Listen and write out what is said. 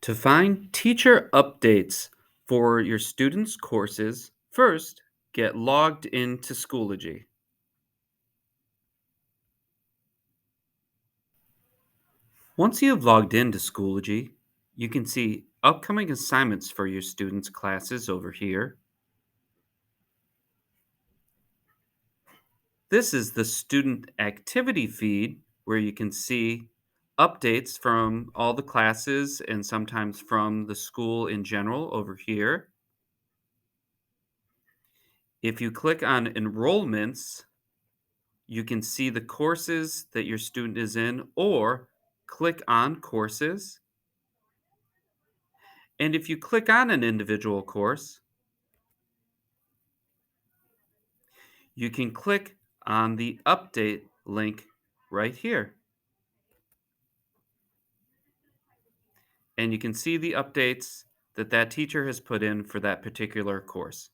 To find teacher updates for your students' courses, first get logged into Schoology. Once you have logged into Schoology, you can see upcoming assignments for your students' classes over here. This is the student activity feed where you can see updates from all the classes and sometimes from the school in general over here. If you click on enrollments, you can see the courses that your student is in or click on courses. And if you click on an individual course, you can click on the update link right here. And you can see the updates that that teacher has put in for that particular course.